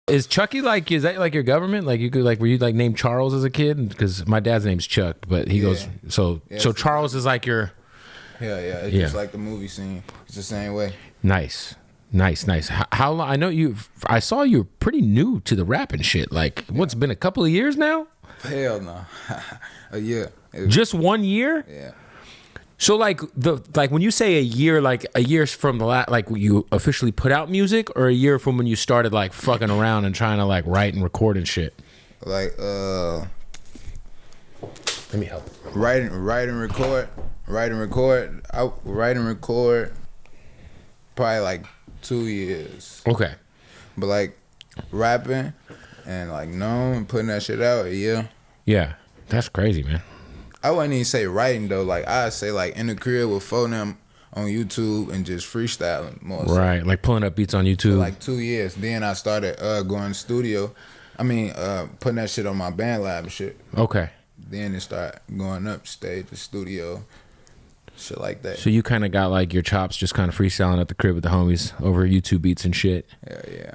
Is Chuckyy like? Is that like your government? Like you could like were you like named Charles as a kid? Because my dad's name's Chuck, but he goes so Charles is like your. Yeah, it's just like the movie scene. It's the same way. Nice. How long? I know you. I saw you were pretty new to the rap and shit. Like what's been a couple of years now? Hell no, a year. Just 1 year? Yeah. So like when you say a year, like a year from the like you officially put out music, or a year from when you started like fucking around and trying to like write and record and shit. Like let me help. Write and record. Probably like 2 years. Okay. But like rapping and like and putting that shit out a year. Yeah, that's crazy, man. I wouldn't even say writing though. Like I'd say like in the crib with phone them on YouTube and just freestyling more. Right, like pulling up beats on YouTube. For like 2 years. Then I started going to the studio. Putting that shit on my band lab and shit. Okay. Then it started going up stage, the studio, shit like that. So you kind of got like your chops just kind of freestyling at the crib with the homies over YouTube beats and shit. Yeah.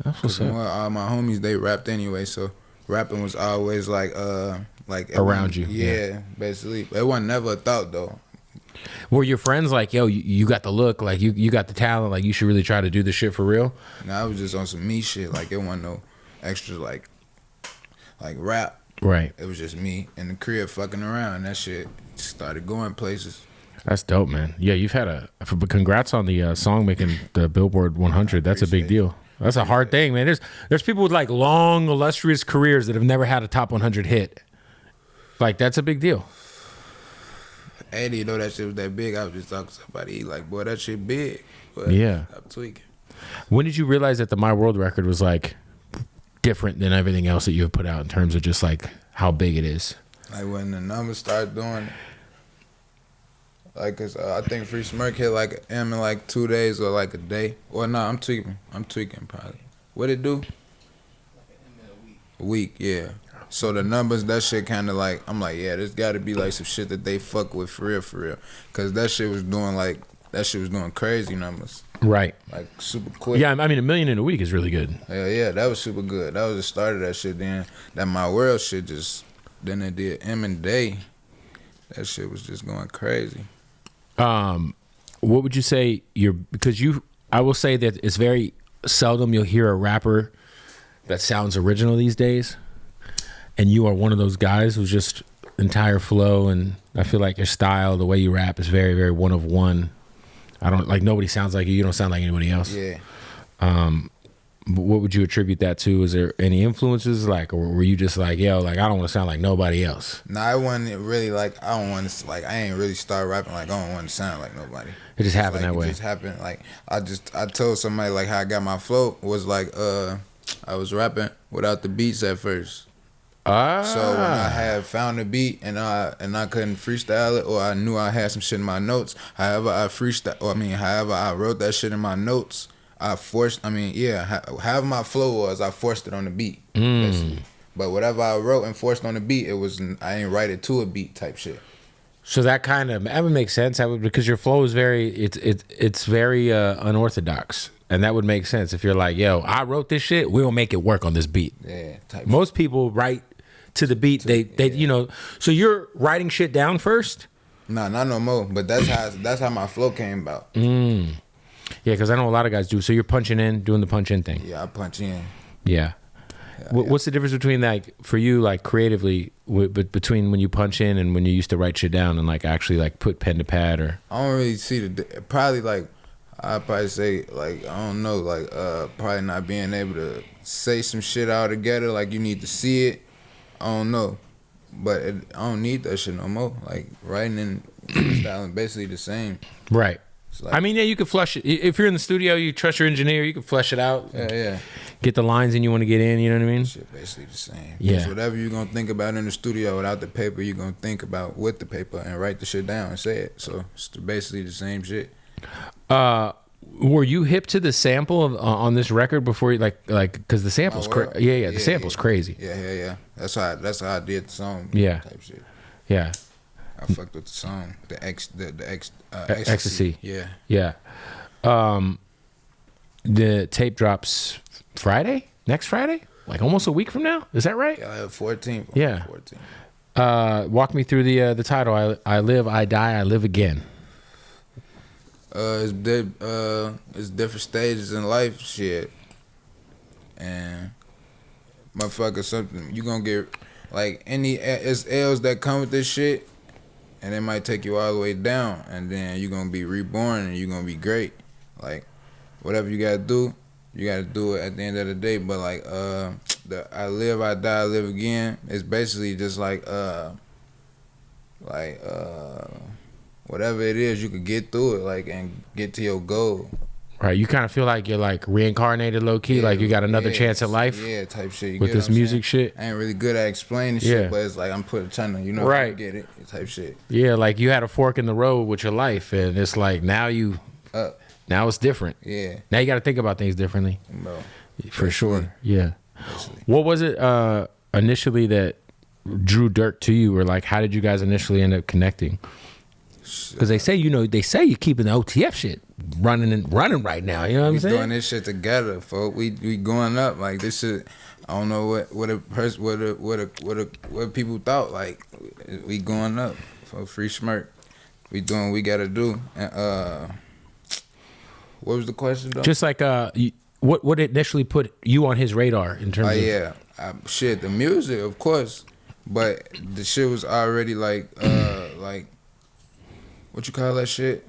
That's what's up. All my homies, they rapped anyway, so rapping was always like around you. Yeah, basically. It wasn't never a thought though. Were your friends like, yo, you got the look, like you got the talent, like you should really try to do this shit for real? No, I was just on some me shit. Like it wasn't no extra like rap. Right. It was just me in the crib fucking around. That shit started going places. That's dope, man. Yeah, you've had congrats on the song making the Billboard 100. That's a big deal. That's a hard thing, man. There's people with like long, illustrious careers that have never had a top 100 hit. Like that's a big deal. I didn't know that shit was that big. I was just talking to somebody. Like, boy, that shit big. But yeah. I'm tweaking. When did you realize that the My World record was like different than everything else that you have put out in terms of just like how big it is? Like when the numbers start doing it. Like, cause I think Free Smirk hit like M in like 2 days or like a day. Or no, I'm tweaking probably. What it do? A week, yeah. So the numbers, that shit kind of like, I'm like, yeah, there's got to be like some shit that they fuck with for real. Cause that shit was doing crazy numbers. Right. Like super quick. Yeah, I mean, 1 million in a week is really good. Yeah, that was super good. That was the start of that shit. Then that My World shit then it did M and Day. That shit was just going crazy. What would you say I will say that it's very seldom you'll hear a rapper that sounds original these days. And you are one of those guys who's just entire flow, and I feel like your style, the way you rap is very, very one of one. I don't like nobody sounds like you. You don't sound like anybody else. Yeah. What would you attribute that to? Is there any influences, like, or were you just like, yo, like I don't want to sound like nobody else? Nah, I wasn't really like I don't want to like I ain't really start rapping like I don't want to sound like nobody. It just happened that way. It just happened. Like I told somebody like how I got my flow was like I was rapping without the beats at first. So when I had found a beat and I couldn't freestyle it, or I knew I had some shit in my notes, however I wrote that shit in my notes, however my flow was, I forced it on the beat. But whatever I wrote and forced on the beat, I ain't write it to a beat type shit. So that would make sense. Because your flow is it's very unorthodox. And that would make sense if you're like, yo, I wrote this shit, we'll make it work on this beat. Yeah. Most people write to the beat. So you're writing shit down first? Nah, not no more. But that's how my flow came about. Yeah, because I know a lot of guys do. So you're punching in, doing the punch in thing. Yeah, I punch in. Yeah. What's the difference between like for you, like creatively, between when you punch in and when you used to write shit down and like actually like put pen to pad? Or I don't really see probably like I'd probably say like I don't know, like probably not being able to say some shit all together, like you need to see it. I don't know, but I don't need that shit no more. Like writing and freestyling basically the same. Right. Like, I mean, yeah, you could flush it. If you're in the studio, you trust your engineer, you can flush it out. Yeah. Get the lines in you want to get in, you know what I mean? Shit basically the same. Yeah. Just whatever you're going to think about in the studio without the paper, you're going to think about with the paper and write the shit down and say it. So it's basically the same shit. Were you hip to the sample on this record before you like because the sample's crazy? Yeah, the sample's crazy. Yeah. That's how I did the song. Yeah. Type shit. Yeah. I fucked with the song, the ecstasy. Yeah. Yeah. The tape drops Friday. next Friday, like almost a week from now. Is that right? Yeah, 14th. Yeah. 14th. Walk me through the title. I live, I die, I live again. It's different stages in life, shit, and motherfucker, something you gonna get like it's L's that come with this shit, and it might take you all the way down, and then you're gonna be reborn and you're gonna be great. Like whatever you gotta do it at the end of the day. But like the I live, I die, I live again. It's basically just like whatever it is, you could get through it, like, and get to your goal. Right, you kind of feel like you're like reincarnated, low key, like you got another chance at life. Yeah, type shit. You with this music shit. I ain't really good at explaining shit, but it's like I'm trying to, right. Get it, type shit. Yeah, like you had a fork in the road with your life, and it's like now it's different. Yeah. Now you got to think about things differently. Bro, for sure. Yeah. What was it initially that drew Durk to you, or like how did you guys initially end up connecting? Because they say you're keeping the OTF shit running right now. You know what I'm saying? We doing this shit together, folks. We going up like this shit. I don't know what people thought. Like we going up for Free Smirk. We doing what we gotta do. And what was the question though? Just like what initially put you on his radar in terms of the music, of course, but the shit was already like what you call that shit?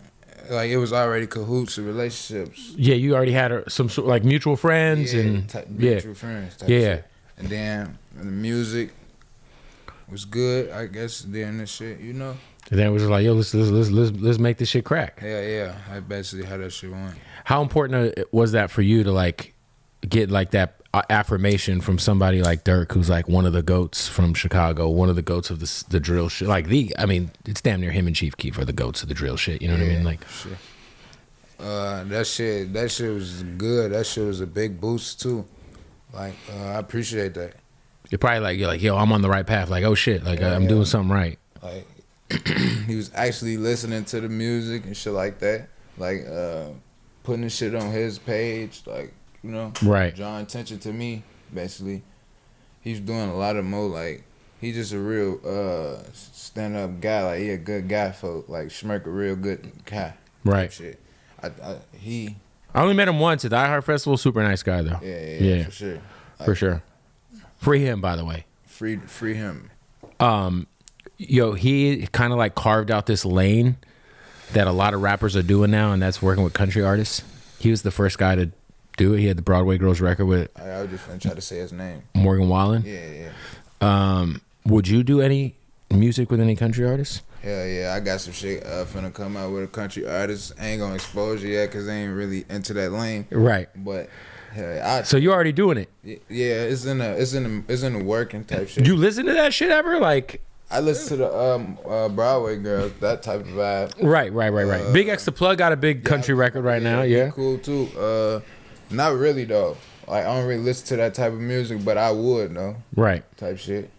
Like it was already cahoots of relationships. Yeah, you already had some sort like mutual friends mutual friends. Type shit. And then the music was good, I guess. Then this shit, And then it was like, yo, let's make this shit crack. Yeah. I basically had that shit on. How important was that for you to like get like that affirmation from somebody like Durk, who's like one of the goats from Chicago, one of the goats of the drill shit? Like it's damn near him and Chief Keef are the goats of the drill shit. You know what I mean? Like, shit. That shit was good. That shit was a big boost too. Like, I appreciate that. You're like, yo, I'm on the right path. Like, oh shit, like I'm doing something right. Like, he was actually listening to the music and shit like that. Like, putting the shit on his page, like, right, drawing attention to me, basically. He's doing a lot of more, like, he's just a real stand-up guy. Like, he a good guy, folk. Like, Schmirk a real good guy. Right. Shit. I only met him once at the iHeart Festival. Super nice guy, though. Yeah, for sure. Like, for sure. Free him, by the way. Free him. Yo, he kind of like carved out this lane that a lot of rappers are doing now, and that's working with country artists. He was the first guy to do it. He had the Broadway Girls record with. I was just gonna try to say his name. Morgan Wallen. Yeah. Would you do any music with any country artists? Hell yeah, I got some shit finna come out with a country artist. I ain't gonna expose you yet because they ain't really into that lane. Right. But hell yeah, so you already doing it? Yeah, it's in the working type shit. You listen to that shit ever? Like, I listen to the Broadway Girls, that type of vibe. Right. Big X the Plug got a big country record right now. Yeah, cool too. Not really though. Like I don't really listen to that type of music, but I would though. Right. Type shit.